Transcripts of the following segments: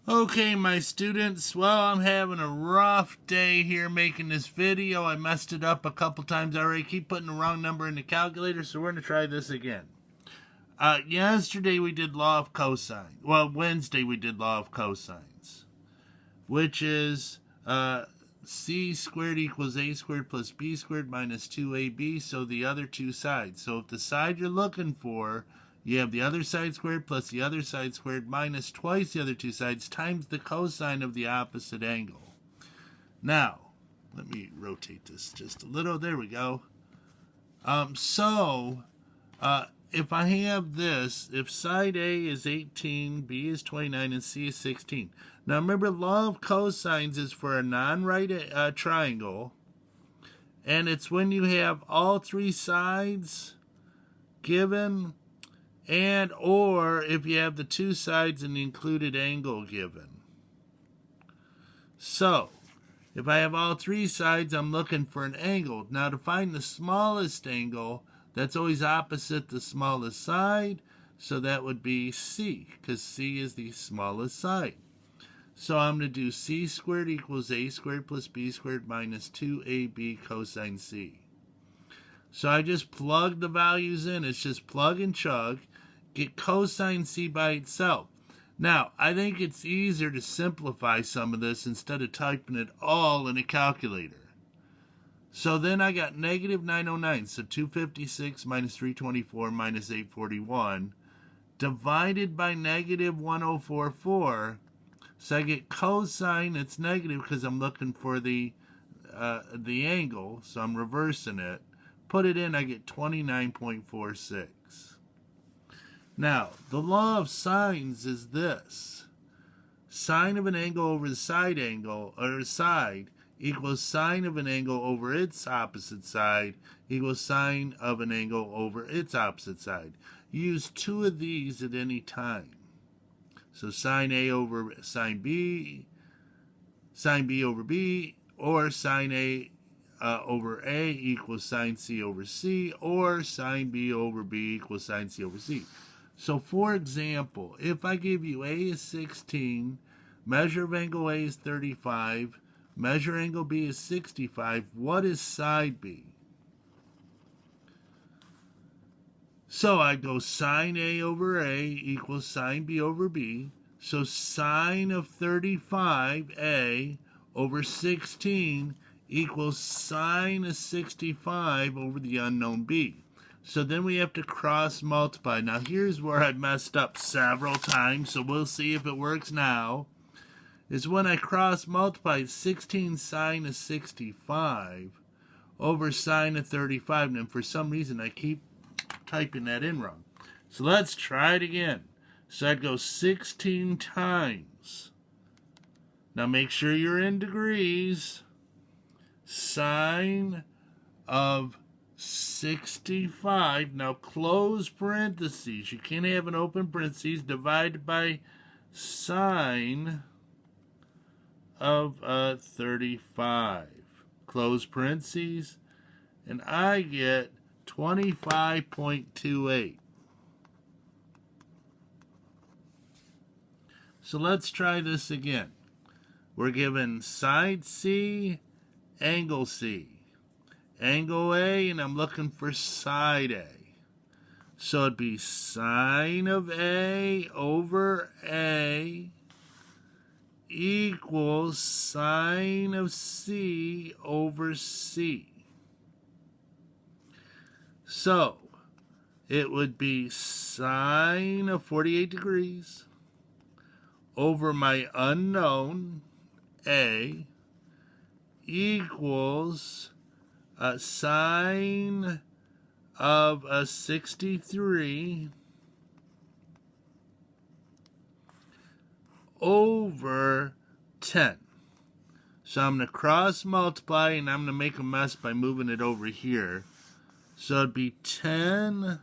Okay, my students, well, I'm having a rough day here making this video. I messed it up a couple times already. Keep putting the wrong number in the calculator, so we're going to try this again. Yesterday we did law of cosine. Well, Wednesday we did law of cosines, which is c squared equals a squared plus b squared minus 2ab, so the other two sides. So if the side you're looking for, you have the other side squared plus the other side squared minus twice the other two sides times the cosine of the opposite angle. Now, let me rotate this just a little. There we go. If I have this, if side A is 18, B is 29, and C is 16. Now remember, law of cosines is for a non-right triangle, and it's when you have all three sides given, and or if you have the two sides and the included angle given. So, if I have all three sides, I'm looking for an angle. Now to find the smallest angle, that's always opposite the smallest side, so that would be C, because C is the smallest side. So I'm going to do c squared equals a squared plus b squared minus 2ab cosine c. So I just plug the values in. It's just plug and chug. Get cosine c by itself. Now, I think it's easier to simplify some of this instead of typing it all in a calculator. So then I got negative 909, so 256 minus 324 minus 841, divided by negative 1044. So I get cosine, it's negative because I'm looking for the angle, so I'm reversing it. Put it in, I get 29.46. Now, the law of sines is this. Sine of an angle over the side angle, or side, equals sine of an angle over its opposite side equals sine of an angle over its opposite side. Use two of these at any time. So sine A over sine B over B, or sine A over A equals sine C over C, or sine B over B equals sine C over C. So for example, if I give you A is 16, measure of angle A is 35, measure angle B is 65, what is side B? So I go sine A over A equals sine B over B. So sine of 35A over 16 equals sine of 65 over the unknown B. So then we have to cross multiply. Now here's where I messed up several times, so we'll see if it works now. Is when I cross multiply 16 sine of 65 over sine of 35. And for some reason I keep typing that in wrong. So let's try it again. So I'd go 16 times. Now make sure you're in degrees. Sine of 65. Now close parentheses. You can't have an open parentheses. Divided by sine of 35. Close parentheses. And I get 25.28. So let's try this again. We're given side C, angle C. Angle A, and I'm looking for side A. So it'd be sine of A over A equals sine of C over C. So it would be sine of 48 degrees over my unknown A equals sine of 63 over 10. So I'm going to cross multiply, and I'm going to make a mess by moving it over here. So it'd be 10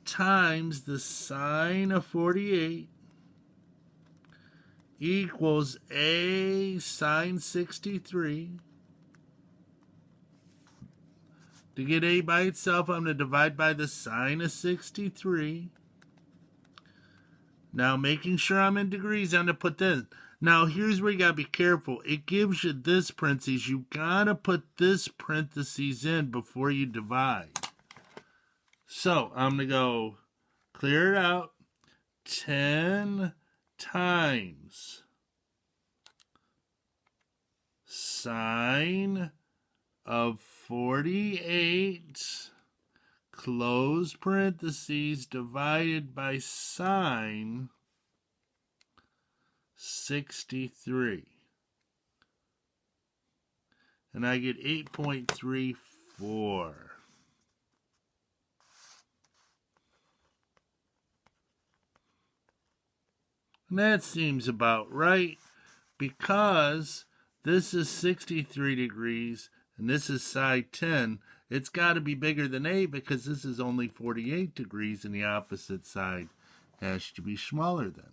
times the sine of 48 equals A sine 63. To get A by itself, I'm going to divide by the sine of 63. Now, making sure I'm in degrees, I'm going to put this. Now, here's where you got to be careful. It gives you this parentheses. You got to put this parentheses in before you divide. So, I'm going to go clear it out. 10 times sine of 48, close parentheses, divided by sine 63. And I get 8.34. And that seems about right, because this is 63 degrees and this is side 10. It's got to be bigger than A because this is only 48 degrees and the opposite side has to be smaller than.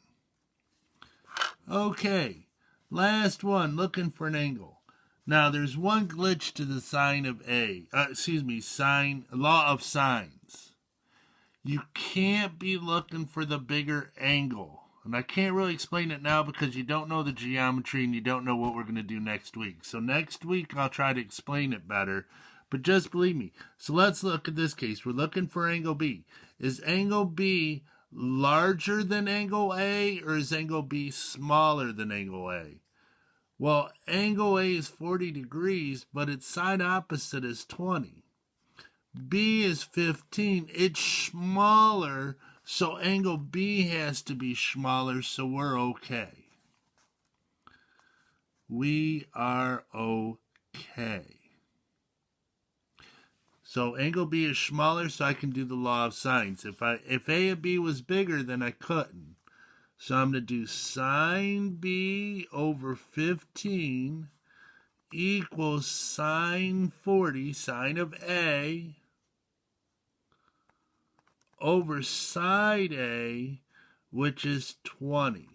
Okay, last one, looking for an angle. Now, there's one glitch to the sign of law of sines. You can't be looking for the bigger angle. And I can't really explain it now because you don't know the geometry and you don't know what we're going to do next week. So next week I'll try to explain it better. But just believe me. So let's look at this case. We're looking for angle B. Is angle B larger than angle A, or is angle B smaller than angle A? Well, angle A is 40 degrees, but its side opposite is 20. B is 15. It's smaller, so angle B has to be smaller, so we're okay. We are okay. So angle B is smaller, so I can do the law of sines. If A and B was bigger, then I couldn't. So I'm going to do sine B over 15 equals sine 40, sine of A, over side A, which is 20.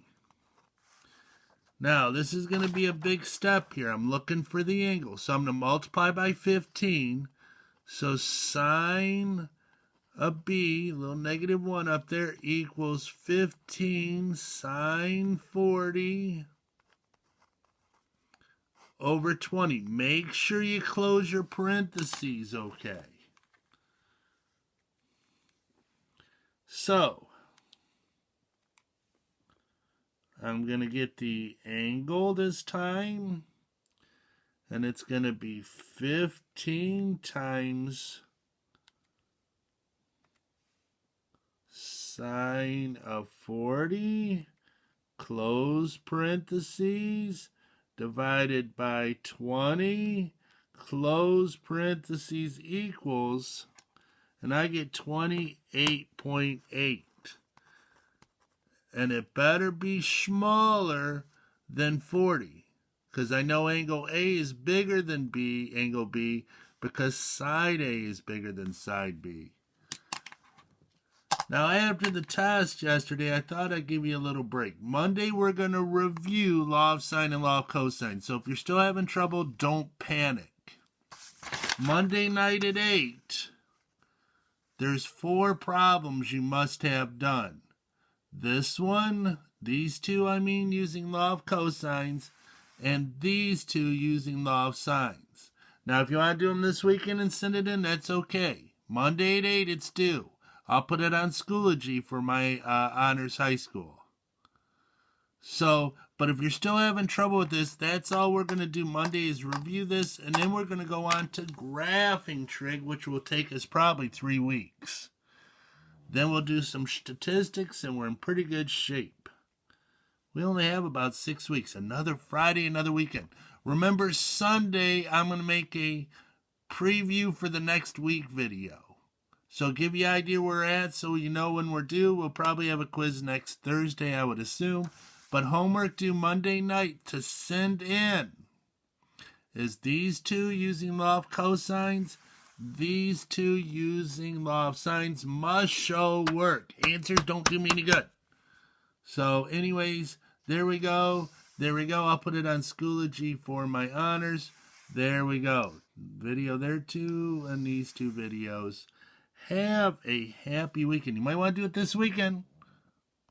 Now, this is going to be a big step here. I'm looking for the angle. So I'm going to multiply by 15. So sine of B, a little -1 up there, equals 15 sine 40 over 20. Make sure you close your parentheses, okay? So, I'm going to get the angle this time, and it's going to be 15 times sine of 40, close parentheses, divided by 20, close parentheses, equals, and I get 28.8. And it better be smaller than 40, because I know angle A is bigger than angle B, because side A is bigger than side B. Now, after the test yesterday, I thought I'd give you a little break. Monday, we're going to review law of sine and law of cosine. So if you're still having trouble, don't panic. Monday night at 8, there's 4 problems you must have done. This one, these two, using law of cosines, and these two using law of sines. Now, if you want to do them this weekend and send it in, that's okay. Monday at 8, it's due. I'll put it on Schoology for my honors high school. So, but if you're still having trouble with this, that's all we're going to do Monday is review this, and then we're going to go on to graphing trig, which will take us probably 3 weeks. Then we'll do some statistics, and we're in pretty good shape. We only have about 6 weeks. Another Friday, another weekend. Remember, Sunday, I'm going to make a preview for the next week video. So give you an idea where we're at so you know when we're due. We'll probably have a quiz next Thursday, I would assume. But homework due Monday night to send in is these two using law of cosines. These two using law of sines must show work. Answers don't do me any good. So anyways, there we go. There we go. I'll put it on Schoology for my honors. There we go. Video there too, and these 2 videos. Have a happy weekend. You might want to do it this weekend.